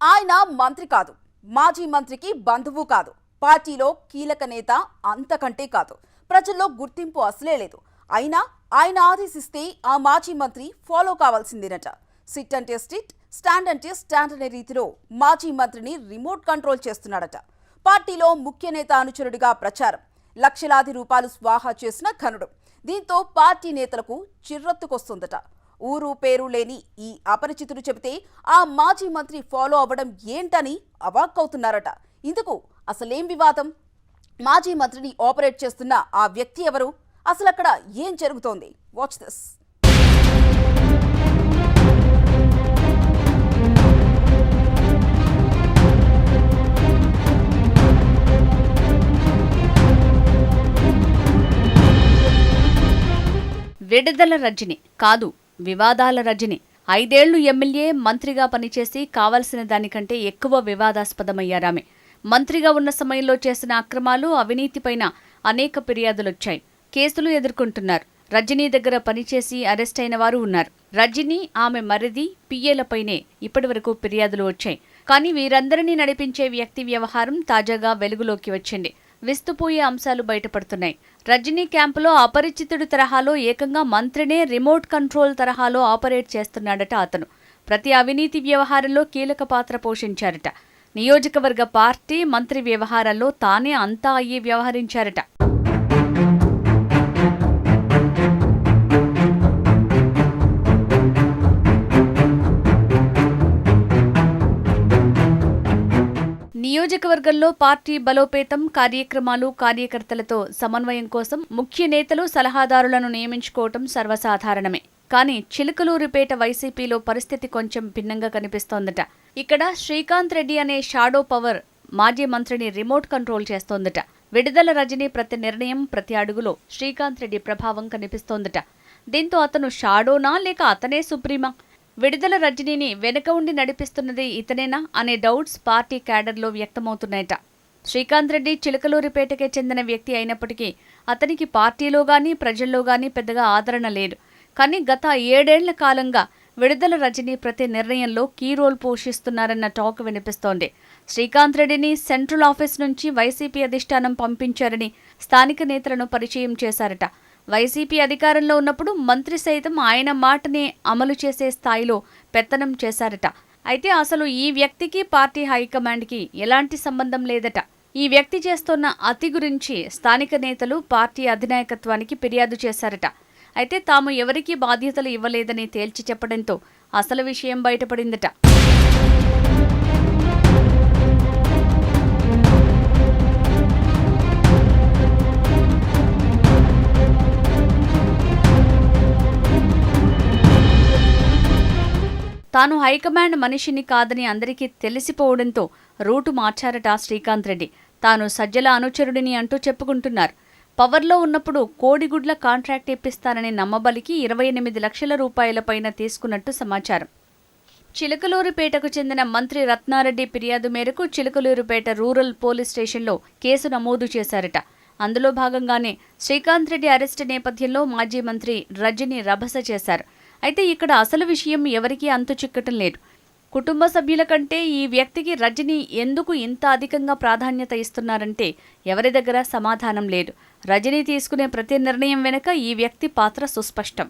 ఆయన మంత్రి కాదు, మాజీ మంత్రికి బంధువు కాదు, పార్టీలో కీలక నేత అంతకంటే కాదు. ప్రజల్లో గుర్తింపు అసలే లేదు. అయినా ఆయన ఆదేశిస్తే ఆ మాజీ మంత్రి ఫాలో కావాల్సిందేనట. సిట్ అంటే సిట్, స్టాండ్ అంటే స్టాండ్ అనే రీతిలో మాజీ మంత్రిని రిమోట్ కంట్రోల్ చేస్తున్నాడట. పార్టీలో ముఖ్య నేత అనుచరుడిగా ప్రచారం, లక్షలాది రూపాయలు స్వాహా చేసిన ఘనుడు. దీంతో పార్టీ నేతలకు చిర్రెత్తుకొస్తుందట. ఊరు పేరు లేని ఈ అపరిచితుడు చెబితే ఆ మాజీ మంత్రి ఫాలో అవ్వడం ఏంటని అవాక్కవుతున్నారట. ఇందుకు అసలేం వివాదం? మాజీ మంత్రిని ఆపరేట్ చేస్తున్న ఆ వ్యక్తి ఎవరు? అసలు అక్కడ ఏం జరుగుతోంది? Watch this. విడుదల రజని కాదు, వివాదాల రజని. 5 ఏళ్లు ఎమ్మెల్యే, మంత్రిగా పనిచేసి కావలసిన దానికంటే ఎక్కువ వివాదాస్పదమయ్యారామె. మంత్రిగా ఉన్న సమయంలో చేసిన అక్రమాలు, అవినీతిపైన అనేక ఫిర్యాదులొచ్చాయి. కేసులు ఎదుర్కొంటున్నారు. రజనీ దగ్గర పనిచేసి అరెస్ట్ అయిన వారు ఉన్నారు. రజనీ, ఆమె మరిది, పిఏలపైనే ఇప్పటివరకు ఫిర్యాదులు వచ్చాయి. కానీ వీరందరినీ నడిపించే వ్యక్తి వ్యవహారం తాజాగా వెలుగులోకి వచ్చింది. విస్తుపోయే అంశాలు బయటపడుతున్నాయి. రజనీ క్యాంపులో అపరిచితుడు తరహాలో ఏకంగా మంత్రినే రిమోట్ కంట్రోల్ తరహాలో ఆపరేట్ చేస్తున్నాడట అతను. ప్రతి అవినీతి వ్యవహారంలో కీలక పాత్ర పోషించారట. నియోజకవర్గ పార్టీ, మంత్రి వ్యవహారాల్లో తానే అంతా అయ్యి వ్యవహరించారట. నియోజకవర్గంలో పార్టీ బలోపేతం, కార్యక్రమాలు, కార్యకర్తలతో సమన్వయం కోసం ముఖ్య నేతలు, సలహాదారులను నియమించుకోవటం సర్వసాధారణమే. కానీ చిలుకలూరిపేట వైసీపీలో పరిస్థితి కొంచెం భిన్నంగా కనిపిస్తోందట. ఇక్కడ శ్రీకాంత్ రెడ్డి అనే షాడో పవర్ మాజీ మంత్రిని రిమోట్ కంట్రోల్ చేస్తోందట. విడుదల రజనీ ప్రతి నిర్ణయం, ప్రతి అడుగులో శ్రీకాంత్ రెడ్డి ప్రభావం కనిపిస్తోందట. దీంతో అతను షాడోనా లేక అతనే సుప్రీమా? విడుదల రజనీని వెనుక ఉండి నడిపిస్తున్నది ఇతనేనా అనే డౌట్స్ పార్టీ క్యాడర్లో వ్యక్తమవుతున్నాయట. శ్రీకాంత్ రెడ్డి చిలకలూరిపేటకే చెందిన వ్యక్తి అయినప్పటికీ అతనికి పార్టీలో గానీ, ప్రజల్లో గానీ పెద్దగా ఆదరణ లేదు. కానీ గత 7 ఏళ్ల కాలంగా విడుదల రజనీ ప్రతి నిర్ణయంలో కీ రోల్ పోషిస్తున్నారన్న టాక్ వినిపిస్తోంది. శ్రీకాంత్ రెడ్డిని సెంట్రల్ ఆఫీస్ నుంచి వైసీపీ అధిష్టానం పంపించారని స్థానిక నేతలను పరిచయం చేశారట. వైసీపీ అధికారంలో ఉన్నప్పుడు మంత్రి సైతం ఆయన మాటనే అమలు చేసే స్థాయిలో పెత్తనం చేశారట. అయితే అసలు ఈ వ్యక్తికి పార్టీ హైకమాండ్కి ఎలాంటి సంబంధం లేదట. ఈ వ్యక్తి చేస్తున్న అతి గురించి స్థానిక నేతలు పార్టీ అధినాయకత్వానికి ఫిర్యాదు చేశారట. అయితే తాము ఎవరికీ బాధ్యతలు ఇవ్వలేదని తేల్చి చెప్పడంతో అసలు విషయం బయటపడిందట. తాను హైకమాండ్ మనిషిని కాదని అందరికీ తెలిసిపోవడంతో రూటు మార్చారట శ్రీకాంత్ రెడ్డి. తాను సజ్జల అనుచరుడిని అంటూ చెప్పుకుంటున్నారు. పవర్లో ఉన్నప్పుడు కోడిగుడ్ల కాంట్రాక్ట్ ఇప్పిస్తానని నమ్మబలికి 28 లక్షల రూపాయల పైన తీసుకున్నట్టు సమాచారం. చిలకలూరిపేటకు చెందిన మంత్రి రత్నారెడ్డి ఫిర్యాదు మేరకు చిలకలూరిపేట రూరల్ పోలీస్ స్టేషన్లో కేసు నమోదు చేశారట. అందులో భాగంగానే శ్రీకాంత్ రెడ్డి అరెస్టు నేపథ్యంలో మాజీ మంత్రి రజనీ రభస చేశారు. అయితే ఇక్కడ అసలు విషయం ఎవరికీ అంతు చిక్కటం లేదు. కుటుంబ సభ్యుల కంటే ఈ వ్యక్తికి రజనీ ఎందుకు ఇంత అధికంగా ప్రాధాన్యత ఇస్తున్నారంటే ఎవరి దగ్గర సమాధానం లేదు. రజనీ తీసుకునే ప్రతి నిర్ణయం వెనుక ఈ వ్యక్తి పాత్ర సుస్పష్టం.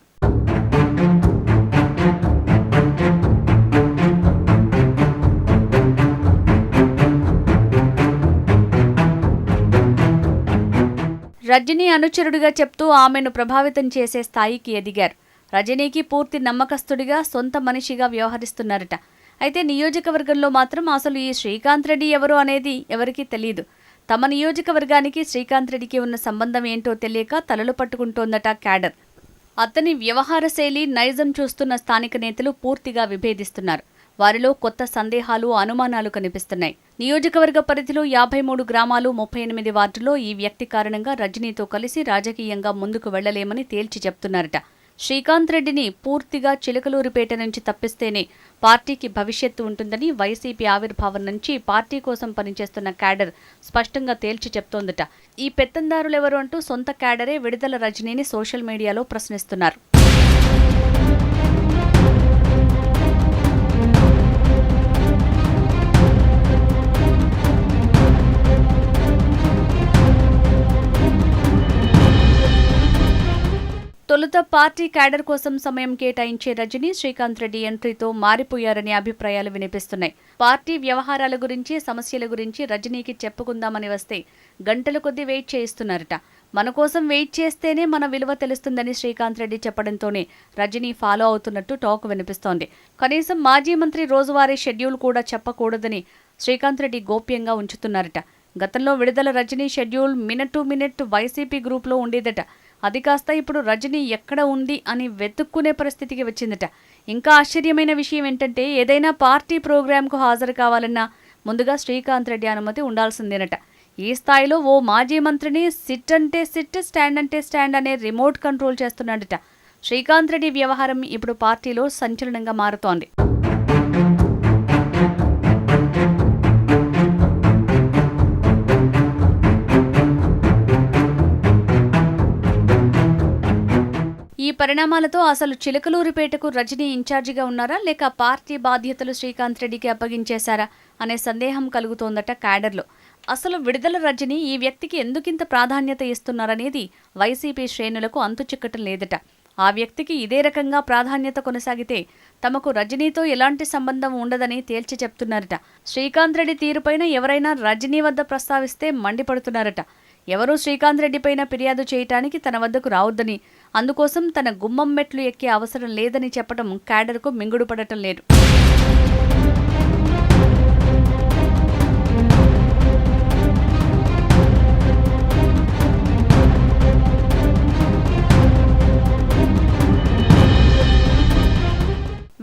రజనీ అనుచరుడిగా చెప్తూ ఆమెను ప్రభావితం చేసే స్థాయికి ఎదిగారు. రజనీకి పూర్తి నమ్మకస్తుడిగా, సొంత మనిషిగా వ్యవహరిస్తున్నారట. అయితే నియోజకవర్గంలో మాత్రం అసలు ఈ శ్రీకాంత్ రెడ్డి ఎవరు అనేది ఎవరికీ తెలియదు. తమ నియోజకవర్గానికి శ్రీకాంత్ రెడ్డికి ఉన్న సంబంధం ఏంటో తెలియక తలలు పట్టుకుంటోందట క్యాడర్. అతని వ్యవహార శైలి, నైజం చూస్తున్న స్థానిక నేతలు పూర్తిగా విభేదిస్తున్నారు. వారిలో కొత్త సందేహాలు, అనుమానాలు కనిపిస్తున్నాయి. నియోజకవర్గ పరిధిలో 53 గ్రామాలు, 38 వార్డుల్లో ఈ వ్యక్తి కారణంగా రజనీతో కలిసి రాజకీయంగా ముందుకు వెళ్లలేమని తేల్చి చెప్తున్నారట. శ్రీకాంత్ రెడ్డిని పూర్తిగా చిలకలూరిపేట నుంచి తప్పిస్తేనే పార్టీకి భవిష్యత్తు ఉంటుందని వైసీపీ ఆవిర్భావం నుంచి పార్టీ కోసం పనిచేస్తున్న క్యాడర్ స్పష్టంగా తేల్చి చెప్తోందట. ఈ పెత్తందారులెవరు అంటూ సొంత క్యాడరే విడుదల రజనీని సోషల్ మీడియాలో ప్రశ్నిస్తున్నారు. పార్టీ క్యాడర్ కోసం సమయం కేటాయించే రజనీ శ్రీకాంత్ రెడ్డి ఎంట్రీతో మారిపోయారనే అభిప్రాయాలు వినిపిస్తున్నాయి. పార్టీ వ్యవహారాల గురించి, సమస్యల గురించి రజనీకి చెప్పుకుందామని వస్తే గంటల కొద్దీ వెయిట్ చేయిస్తున్నారట. మన కోసం వెయిట్ చేస్తేనే మన విలువ తెలుస్తుందని శ్రీకాంత్ రెడ్డి చెప్పడంతోనే రజనీ ఫాలో అవుతున్నట్టు టాక్ వినిపిస్తోంది. కనీసం మాజీ మంత్రి రోజువారీ షెడ్యూల్ కూడా చెప్పకూడదని శ్రీకాంత్ రెడ్డి గోప్యంగా ఉంచుతున్నారట. గతంలో Vidadala Rajini schedule minute to minute YCP గ్రూప్లో ఉండేదట. అది కాస్త ఇప్పుడు రజనీ ఎక్కడ ఉంది అని వెతుక్కునే పరిస్థితికి వచ్చిందట. ఇంకా ఆశ్చర్యమైన విషయం ఏంటంటే ఏదైనా పార్టీ ప్రోగ్రాంకు హాజరు కావాలన్నా ముందుగా శ్రీకాంత్ రెడ్డి అనుమతి ఉండాల్సిందేనట. ఈ స్థాయిలో ఓ మాజీ మంత్రిని సిట్ అంటే సిట్, స్టాండ్ అంటే స్టాండ్ అనే రిమోట్ కంట్రోల్ చేస్తున్నాడట. శ్రీకాంత్ రెడ్డి వ్యవహారం ఇప్పుడు పార్టీలో సంచలనంగా మారుతోంది. ఈ పరిణామాలతో అసలు చిలకలూరిపేటకు రజనీ ఇన్ఛార్జిగా ఉన్నారా, లేక పార్టీ బాధ్యతలు శ్రీకాంత్ రెడ్డికి అప్పగించేశారా అనే సందేహం కలుగుతోందట క్యాడర్లో. అసలు విడుదల రజనీ ఈ వ్యక్తికి ఎందుకింత ప్రాధాన్యత ఇస్తున్నారనేది వైసీపీ శ్రేణులకు అంతుచిక్కటం లేదట. ఆ వ్యక్తికి ఇదే రకంగా ప్రాధాన్యత కొనసాగితే తమకు రజనీతో ఎలాంటి సంబంధం ఉండదని తేల్చి చెప్తున్నారట. శ్రీకాంత్ రెడ్డి తీరుపైన ఎవరైనా రజనీ వద్ద ప్రస్తావిస్తే మండిపడుతున్నారట. ఎవరూ శ్రీకాంత్ రెడ్డిపైన ఫిర్యాదు చేయటానికి తన వద్దకు రావద్దని, అందుకోసం తన గుమ్మం మెట్లు ఎక్కే అవసరం లేదని చెప్పడం క్యాడర్కు మింగుడు పడటం లేదు.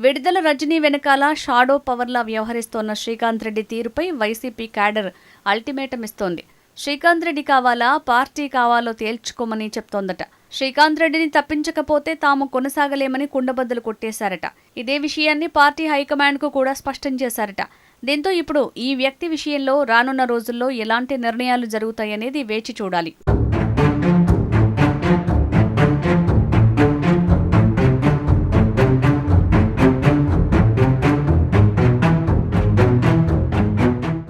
విడుదల రజనీ వెనకాల షాడో పవర్లా వ్యవహరిస్తోన్న శ్రీకాంత్ రెడ్డి తీరుపై వైసీపీ క్యాడర్ అల్టిమేటం ఇస్తోంది. శ్రీకాంత్ రెడ్డి కావాలా, పార్టీ కావాలో తేల్చుకోమని చెప్తోందట. శ్రీకాంత్ రెడ్డిని తప్పించకపోతే తాము కొనసాగలేమని కుండబద్దలు కొట్టేశారట. ఇదే విషయాన్ని పార్టీ హైకమాండ్కు కూడా స్పష్టం చేశారట. దీంతో ఇప్పుడు ఈ వ్యక్తి విషయంలో రానున్న రోజుల్లో ఎలాంటి నిర్ణయాలు జరుగుతాయనేది వేచి చూడాలి.